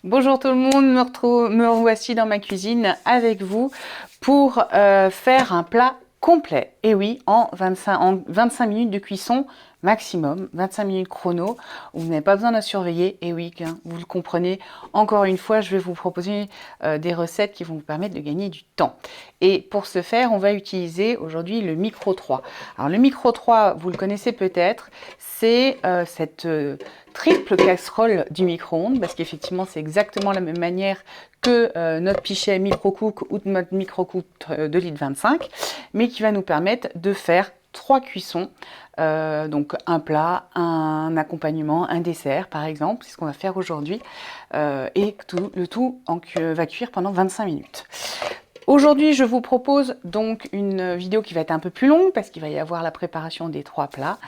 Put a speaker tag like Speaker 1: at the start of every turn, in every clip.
Speaker 1: Bonjour tout le monde, me revoici dans ma cuisine avec vous pour faire un plat complet. Et oui, en 25 minutes de cuisson maximum, 25 minutes chrono, vous n'avez pas besoin de surveiller. Et oui, vous le comprenez, encore une fois, je vais vous proposer des recettes qui vont vous permettre de gagner du temps. Et pour ce faire, on va utiliser aujourd'hui le Micro 3. Alors le Micro 3, vous le connaissez peut-être, c'est cette triple casserole du micro-ondes, parce qu'effectivement c'est exactement la même manière que notre pichet micro-cook ou notre micro-cook de litre 25, mais qui va nous permettre de faire 3 cuissons, donc un plat, un accompagnement, un dessert par exemple, c'est ce qu'on va faire aujourd'hui, et le tout va cuire pendant 25 minutes. Aujourd'hui, je vous propose donc une vidéo qui va être un peu plus longue parce qu'il va y avoir la préparation des 3 plats.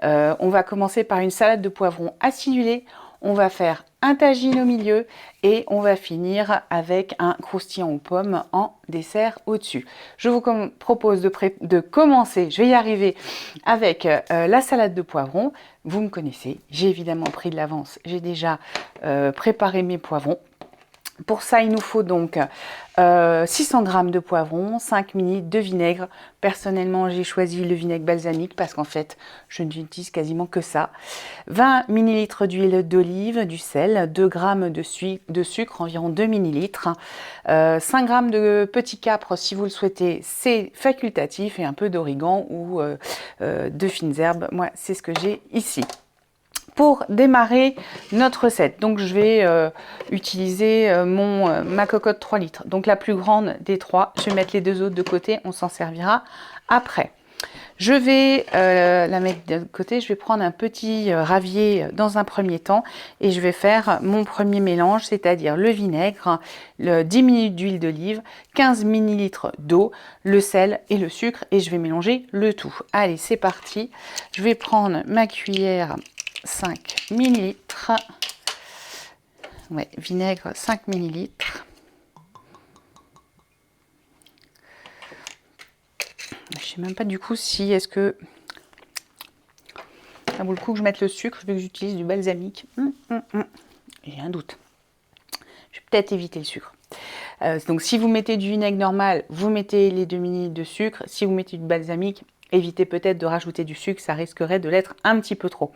Speaker 1: On va commencer par une salade de poivrons acidulée, on va faire un tagine au milieu et on va finir avec un croustillant aux pommes en dessert au-dessus. Je vous propose de commencer, je vais y arriver, avec la salade de poivrons. Vous me connaissez, j'ai évidemment pris de l'avance, j'ai déjà préparé mes poivrons. Pour ça, il nous faut donc 600 g de poivrons, 5 ml de vinaigre. Personnellement, j'ai choisi le vinaigre balsamique parce qu'en fait, je n'utilise quasiment que ça. 20 ml d'huile d'olive, du sel, 2 g de sucre, environ 2 ml. 5 g de petit capre si vous le souhaitez, c'est facultatif, et un peu d'origan ou de fines herbes. Moi, c'est ce que j'ai ici. Pour démarrer notre recette, donc je vais utiliser ma cocotte 3 litres, donc la plus grande des 3. Je vais mettre les 2 autres de côté, on s'en servira après. Je vais la mettre de côté, je vais prendre un petit ravier dans un premier temps et je vais faire mon premier mélange, c'est-à-dire le vinaigre, 10 ml d'huile d'olive, 15 ml d'eau, le sel et le sucre, et je vais mélanger le tout. Allez, c'est parti. Je vais prendre ma cuillère 5 ml, ouais, vinaigre 5 ml. Je ne sais même pas du coup si est-ce que ça vaut le coup que je mette le sucre, vu que j'utilise du balsamique. J'ai un doute. Je vais peut-être éviter le sucre. Donc si vous mettez du vinaigre normal, vous mettez les 2 ml de sucre. Si vous mettez du balsamique, évitez peut-être de rajouter du sucre, ça risquerait de l'être un petit peu trop.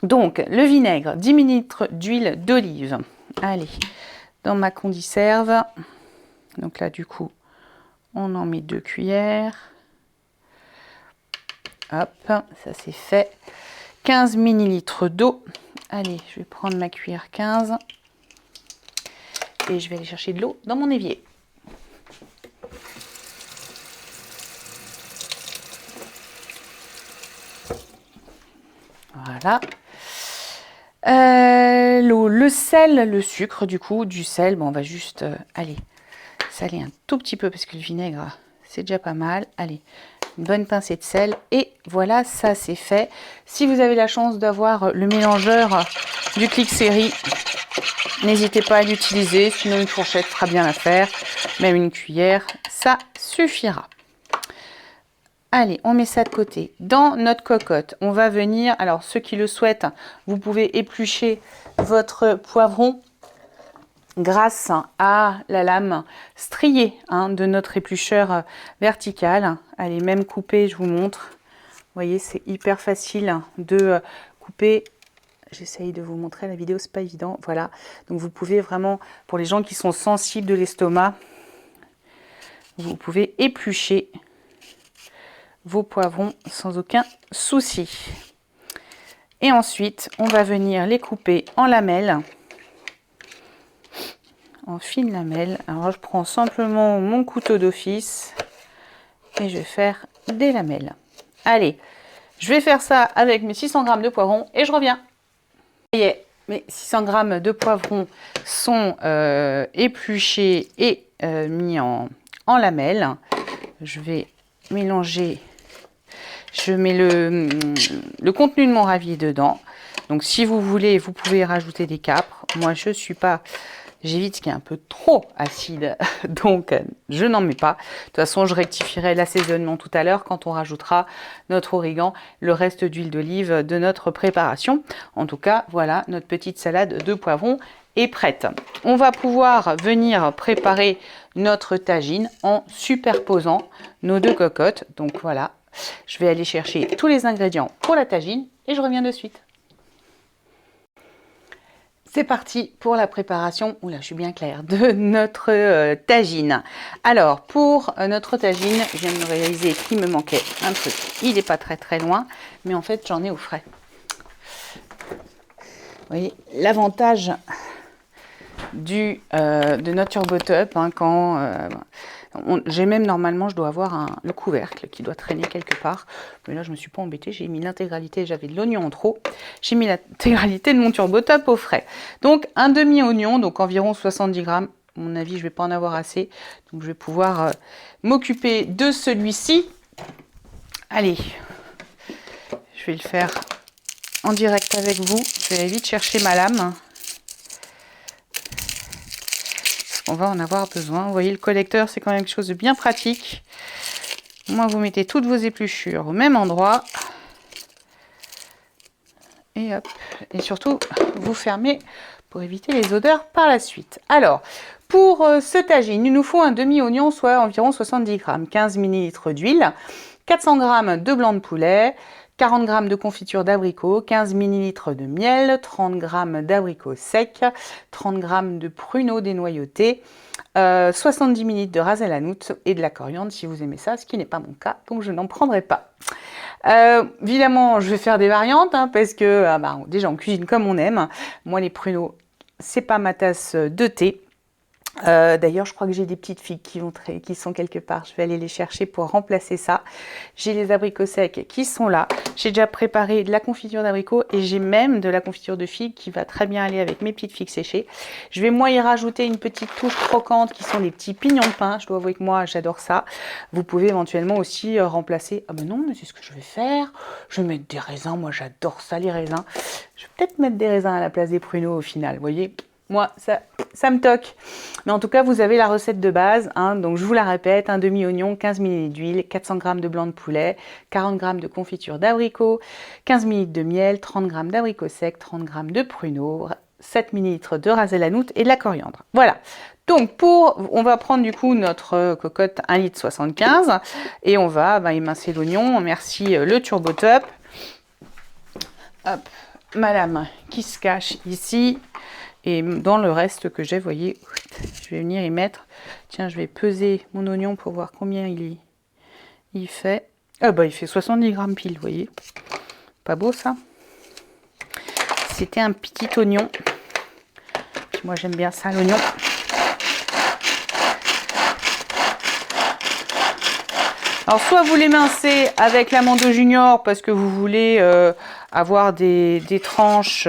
Speaker 1: Donc, le vinaigre, 10 ml d'huile d'olive. Allez, dans ma conserve. Donc là, du coup, on en met 2 cuillères. Hop, ça c'est fait. 15 ml d'eau. Allez, je vais prendre ma cuillère 15. Et je vais aller chercher de l'eau dans mon évier. Voilà. L'eau, le sel, le sucre, du coup, du sel, bon, on va juste, allez, saler un tout petit peu parce que le vinaigre, c'est déjà pas mal. Allez, une bonne pincée de sel et voilà, ça c'est fait. Si vous avez la chance d'avoir le mélangeur du Clic Série, n'hésitez pas à l'utiliser, sinon une fourchette fera bien l'affaire, même une cuillère, ça suffira. Allez, on met ça de côté. Dans notre cocotte, on va venir, alors ceux qui le souhaitent, vous pouvez éplucher votre poivron grâce à la lame striée de notre éplucheur vertical. Allez, même couper, je vous montre. Vous voyez, c'est hyper facile de couper. J'essaye de vous montrer la vidéo, c'est pas évident. Voilà, donc vous pouvez vraiment, pour les gens qui sont sensibles de l'estomac, vous pouvez éplucher vos poivrons sans aucun souci. Et ensuite, on va venir les couper en lamelles, en fines lamelles. Alors, je prends simplement mon couteau d'office et je vais faire des lamelles. Allez, je vais faire ça avec mes 600 g de poivrons et je reviens. Ça y est, mes 600 g de poivrons sont épluchés et mis en lamelles. Je vais mélanger. Je mets le contenu de mon ravier dedans. Donc si vous voulez, vous pouvez rajouter des capres. Moi, je ne suis pas J'évite ce qui est un peu trop acide, donc je n'en mets pas. De toute façon, je rectifierai l'assaisonnement tout à l'heure quand on rajoutera notre origan, le reste d'huile d'olive de notre préparation. En tout cas, voilà, notre petite salade de poivrons est prête. On va pouvoir venir préparer notre tagine en superposant nos deux cocottes. Donc voilà, je vais aller chercher tous les ingrédients pour la tagine et je reviens de suite. C'est parti pour la préparation, oula, je suis bien claire, de notre tagine. Alors, pour notre tagine, je viens de me réaliser qu'il me manquait un truc. Il n'est pas très loin, mais en fait, j'en ai au frais. Vous voyez, l'avantage de notre Turbo Top, hein, quand j'ai même normalement, je dois avoir le couvercle qui doit traîner quelque part. Mais là, je me suis pas embêtée. J'ai mis l'intégralité, j'avais de l'oignon en trop. J'ai mis l'intégralité de mon Turbo Top au frais. Donc, un demi-oignon, donc environ 70 grammes. À mon avis, je vais pas en avoir assez. Donc, je vais pouvoir m'occuper de celui-ci. Allez, je vais le faire en direct avec vous. Je vais aller vite chercher ma lame. On va en avoir besoin. Vous voyez, le collecteur, c'est quand même quelque chose de bien pratique. Au moins, vous mettez toutes vos épluchures au même endroit. Et hop. Et surtout, vous fermez pour éviter les odeurs par la suite. Alors, pour ce tagine, il nous faut un demi-oignon, soit environ 70 grammes, 15 ml d'huile, 400 g de blanc de poulet, 40 g de confiture d'abricot, 15 ml de miel, 30 g d'abricots secs, 30 g de pruneaux dénoyautés, 70 ml de ras el hanout et de la coriandre si vous aimez ça, ce qui n'est pas mon cas, donc je n'en prendrai pas. Évidemment, je vais faire des variantes hein, parce que déjà on cuisine comme on aime. Moi, les pruneaux, c'est pas ma tasse de thé. D'ailleurs, je crois que j'ai des petites figues qui sont quelque part. Je vais aller les chercher pour remplacer ça. J'ai les abricots secs qui sont là. J'ai déjà préparé de la confiture d'abricots et j'ai même de la confiture de figues qui va très bien aller avec mes petites figues séchées. Je vais moi y rajouter une petite touche croquante qui sont des petits pignons de pain. Je dois avouer que moi, j'adore ça. Vous pouvez éventuellement aussi remplacer... Ah ben non, mais c'est ce que je vais faire. Je vais mettre des raisins. Moi, j'adore ça, les raisins. Je vais peut-être mettre des raisins à la place des pruneaux au final. Vous voyez ? Moi, ça me toque. Mais en tout cas, vous avez la recette de base. Hein, donc, je vous la répète. Un demi-oignon, 15 ml d'huile, 400 g de blanc de poulet, 40 g de confiture d'abricot, 15 ml de miel, 30 g d'abricots secs, 30 g de pruneaux, 7 ml de ras el hanout et de la coriandre. Voilà. Donc, on va prendre du coup notre cocotte 1,75 litre et on va émincer l'oignon. Merci le Turbo Top. Hop, ma lame qui se cache ici. Et dans le reste que j'ai, vous voyez, je vais venir y mettre. Tiens, je vais peser mon oignon pour voir combien il fait. Ah bah, il fait 70 grammes pile, vous voyez. Pas beau ça. C'était un petit oignon. Puis moi, j'aime bien ça, l'oignon. Alors, soit vous l'émincez avec la Mando Junior parce que vous voulez avoir des tranches...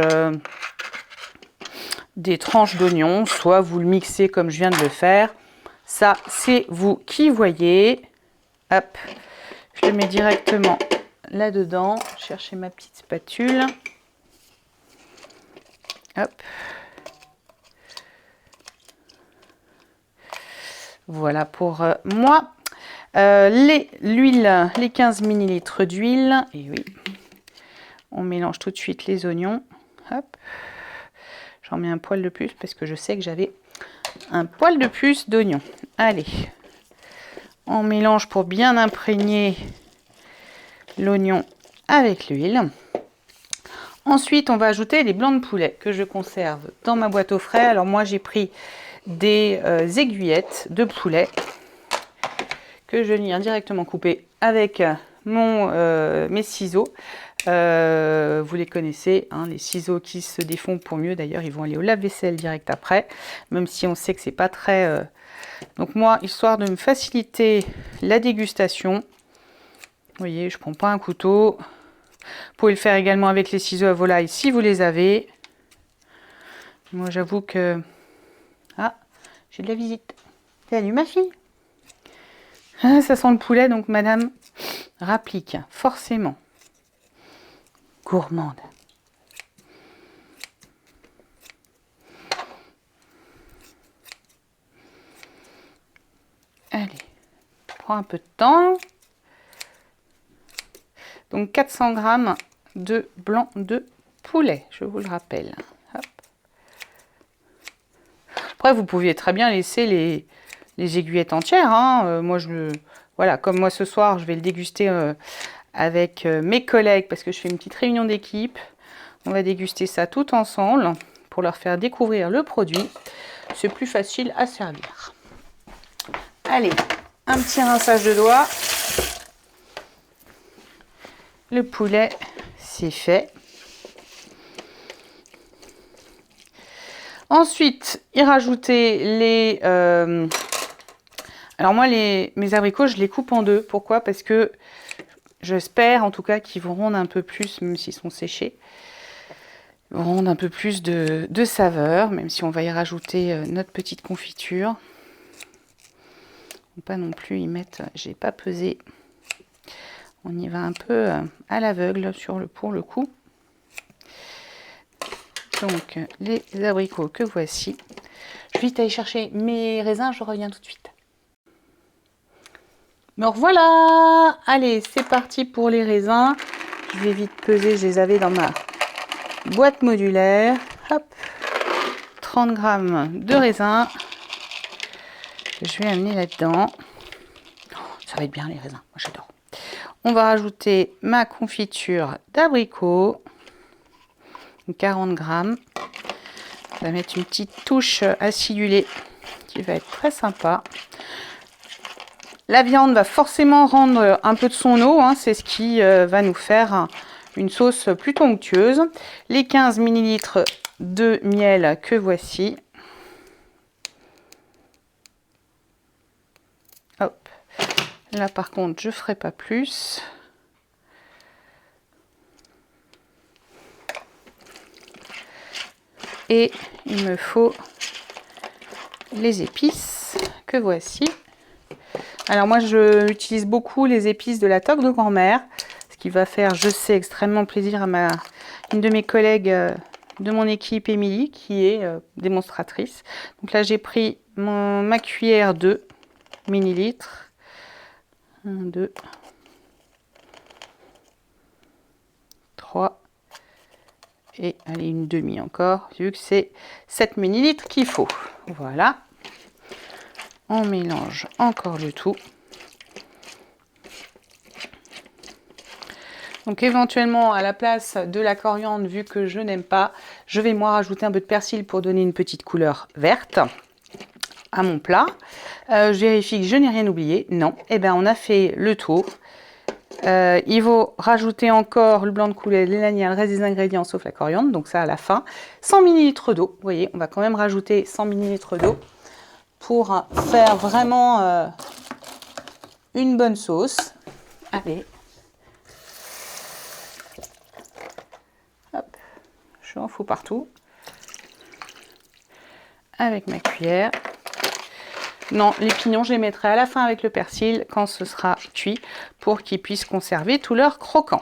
Speaker 1: des tranches d'oignon, soit vous le mixez comme je viens de le faire. Ça, c'est vous qui voyez. Hop, je le mets directement là-dedans. Chercher ma petite spatule. Hop. Voilà pour moi. L'huile, les 15 ml d'huile. Et oui, on mélange tout de suite les oignons. Hop. J'en mets un poil de plus parce que je sais que j'avais un poil de plus d'oignon. Allez, on mélange pour bien imprégner l'oignon avec l'huile. Ensuite, on va ajouter les blancs de poulet que je conserve dans ma boîte au frais. Alors moi, j'ai pris des aiguillettes de poulet que je viens directement couper avec mes ciseaux. Vous les connaissez, hein, les ciseaux qui se défont pour mieux. D'ailleurs, ils vont aller au lave-vaisselle direct après, même si on sait que c'est pas très... Donc moi, histoire de me faciliter la dégustation, vous voyez, je prends pas un couteau. Vous pouvez le faire également avec les ciseaux à volaille si vous les avez. Moi, j'avoue que... Ah, j'ai de la visite. Salut ma fille. Ah, ça sent le poulet, donc madame rapplique, forcément. Gourmande. prend un peu de temps. Donc 400 g de blanc de poulet, je vous le rappelle. Hop. Après, vous pouviez très bien laisser les aiguillettes entières. Hein. Moi, voilà, comme moi ce soir, je vais le déguster avec mes collègues parce que je fais une petite réunion d'équipe. On va déguster ça tout ensemble pour leur faire découvrir le produit. C'est plus facile à servir. Allez, un petit rinçage de doigts. Le poulet, c'est fait. Ensuite, y rajouter les... Alors moi, mes abricots, je les coupe en deux. Pourquoi? Parce que j'espère en tout cas qu'ils vont rendre un peu plus, même s'ils sont séchés, ils vont rendre un peu plus de saveur, même si on va y rajouter notre petite confiture. Pas non plus y mettre, j'ai pas pesé. On y va un peu à l'aveugle pour le coup. Donc les abricots que voici. Je vais vite aller chercher mes raisins, je reviens tout de suite. Me revoilà! Allez, c'est parti pour les raisins. Je vais vite peser, je les avais dans ma boîte modulaire. Hop, 30 g de raisins. Je vais amener là-dedans. Oh, ça va être bien les raisins, moi j'adore. On va rajouter ma confiture d'abricot. 40 g. On va mettre une petite touche acidulée qui va être très sympa. La viande va forcément rendre un peu de son eau, hein, c'est ce qui va nous faire une sauce plutôt onctueuse. Les 15 ml de miel que voici. Hop. Là par contre je ne ferai pas plus. Et il me faut les épices que voici. Alors moi, je utilise beaucoup les épices de la toque de grand-mère, ce qui va faire, je sais, extrêmement plaisir à une de mes collègues de mon équipe, Émilie, qui est démonstratrice. Donc là, j'ai pris ma cuillère de millilitres. 1, 2, 3 et allez, une demi encore, vu que c'est 7 millilitres qu'il faut. Voilà. On mélange encore le tout. Donc éventuellement, à la place de la coriandre, vu que je n'aime pas, je vais moi rajouter un peu de persil pour donner une petite couleur verte à mon plat. Je vérifie que je n'ai rien oublié. Non, eh bien on a fait le tour. Il faut rajouter encore le blanc de coulis, les lanières, le reste des ingrédients sauf la coriandre, donc ça à la fin. 100 ml d'eau, vous voyez, on va quand même rajouter 100 ml d'eau pour faire vraiment une bonne sauce. Allez. Hop, je en fous partout. Avec ma cuillère. Non, les pignons, je les mettrai à la fin avec le persil quand ce sera cuit pour qu'ils puissent conserver tout leur croquant.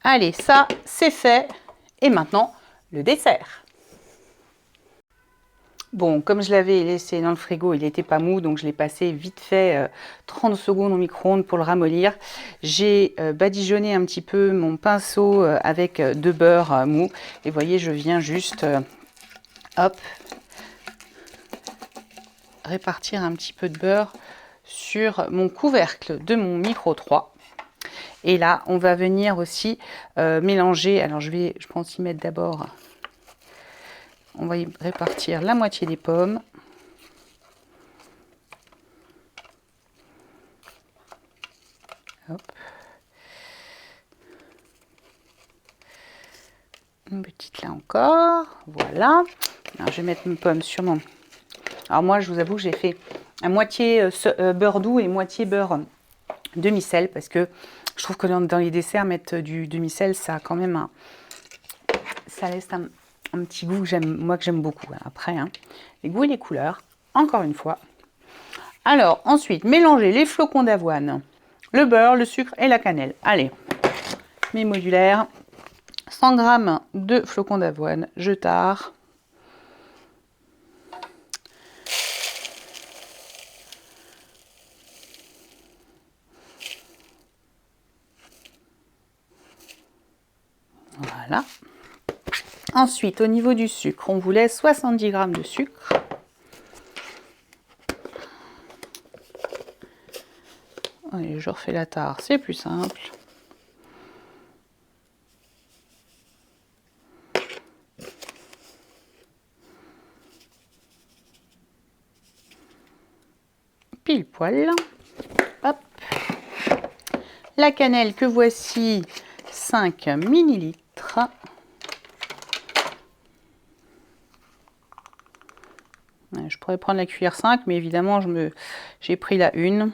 Speaker 1: Allez, ça, c'est fait. Et maintenant, le dessert. Bon, comme je l'avais laissé dans le frigo, il n'était pas mou, donc je l'ai passé vite fait 30 secondes au micro-ondes pour le ramollir. J'ai badigeonné un petit peu mon pinceau avec de beurre mou. Et vous voyez, je viens juste, hop, répartir un petit peu de beurre sur mon couvercle de mon micro 3. Et là, on va venir aussi mélanger. Alors, je pense y mettre d'abord... On va y répartir la moitié des pommes. Hop. Une petite là encore. Voilà. Alors, je vais mettre mes pommes sur mon... Alors moi, je vous avoue que j'ai fait à moitié beurre doux et moitié beurre demi-sel parce que je trouve que dans les desserts, mettre du demi-sel, ça a quand même ça laisse un petit goût que j'aime beaucoup. Après, hein, les goûts et les couleurs, encore une fois. Alors, ensuite, mélanger les flocons d'avoine, le beurre, le sucre et la cannelle. Allez, mes modulaires. 100 g de flocons d'avoine, je tare. Voilà. Ensuite, au niveau du sucre, on voulait 70 g de sucre. Allez, je refais la tare, c'est plus simple. Pile poil. Hop. La cannelle que voici, 5 ml. Je pourrais prendre la cuillère 5, mais évidemment, j'ai pris la 1.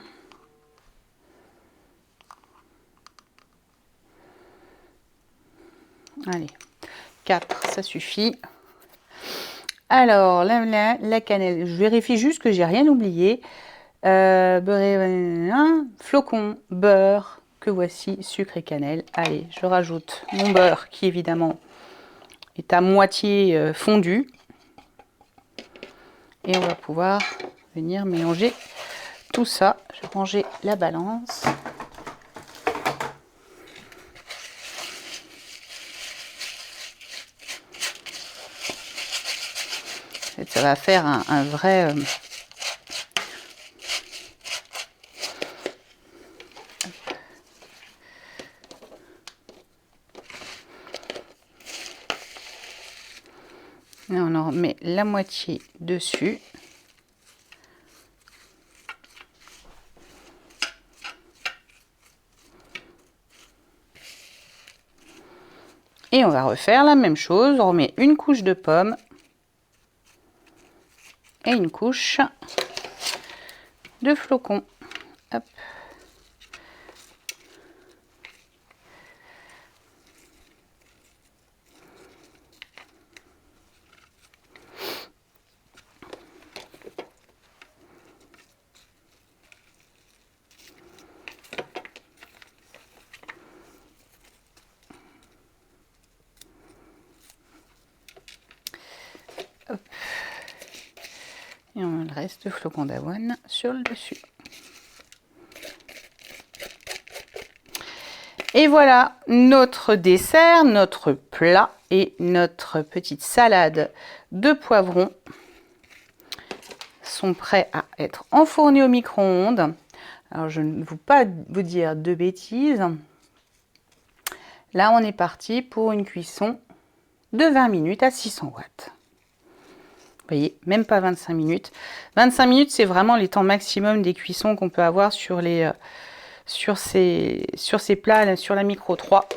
Speaker 1: Allez, 4, ça suffit. Alors, la cannelle, je vérifie juste que j'ai rien oublié. Beurre, flocon, beurre, que voici, sucre et cannelle. Allez, je rajoute mon beurre qui évidemment est à moitié fondu. Et on va pouvoir venir mélanger tout ça. Je vais ranger la balance. Ça va faire un vrai... on en met la moitié dessus. Et on va refaire la même chose. On remet une couche de pommes et une couche de flocons. Hop. Hop. Et on met le reste de flocons d'avoine sur le dessus. Et voilà, notre dessert, notre plat et notre petite salade de poivrons sont prêts à être enfournés au micro-ondes. Alors, je ne veux pas vous dire de bêtises. Là, on est parti pour une cuisson de 20 minutes à 600 watts. Vous voyez, même pas 25 minutes. 25 minutes, c'est vraiment les temps maximum des cuissons qu'on peut avoir sur ces plats, là, sur la micro 3.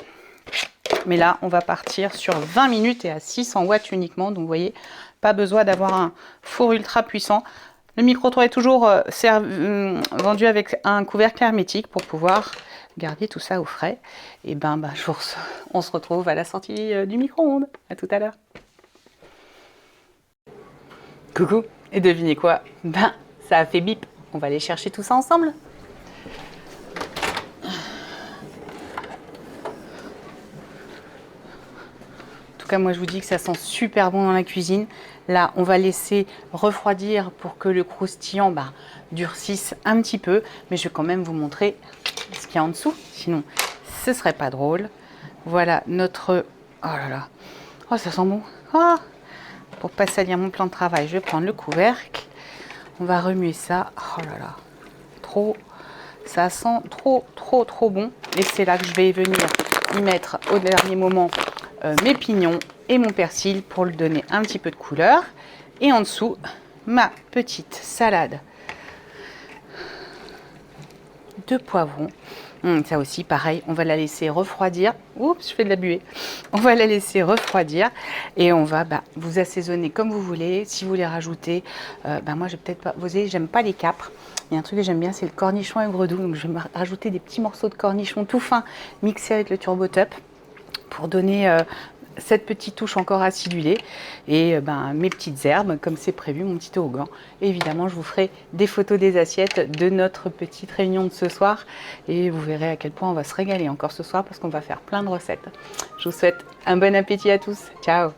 Speaker 1: Mais là, on va partir sur 20 minutes et à 600 watts uniquement. Donc, vous voyez, pas besoin d'avoir un four ultra puissant. Le micro 3 est toujours vendu avec un couvercle hermétique pour pouvoir garder tout ça au frais. Et on se retrouve à la sortie du micro-ondes. À tout à l'heure. Coucou, et devinez quoi? Ça a fait bip. On va aller chercher tout ça ensemble. En tout cas, moi je vous dis que ça sent super bon dans la cuisine. Là, on va laisser refroidir pour que le croustillant durcisse un petit peu. Mais je vais quand même vous montrer ce qu'il y a en dessous. Sinon, ce serait pas drôle. Voilà notre... Oh là là. Oh, ça sent bon. Oh. Pour pas salir mon plan de travail, je vais prendre le couvercle. On va remuer ça. Oh là là. Ça sent trop bon. Et c'est là que je vais venir y mettre au dernier moment mes pignons et mon persil pour lui donner un petit peu de couleur. Et en dessous, ma petite salade de poivrons. Ça aussi, pareil, on va la laisser refroidir. Oups, je fais de la buée. On va la laisser refroidir et on va vous assaisonner comme vous voulez. Si vous voulez rajouter, moi, je vais peut-être pas. Vous savez, j'aime pas les capres. Il y a un truc que j'aime bien, c'est le cornichon aigre doux. Donc, je vais rajouter des petits morceaux de cornichon tout fin mixés avec le Turbo Top pour donner cette petite touche encore acidulée et mes petites herbes comme c'est prévu, mon petit toboggan. Et évidemment, je vous ferai des photos des assiettes de notre petite réunion de ce soir et vous verrez à quel point on va se régaler encore ce soir parce qu'on va faire plein de recettes. Je vous souhaite un bon appétit à tous. Ciao!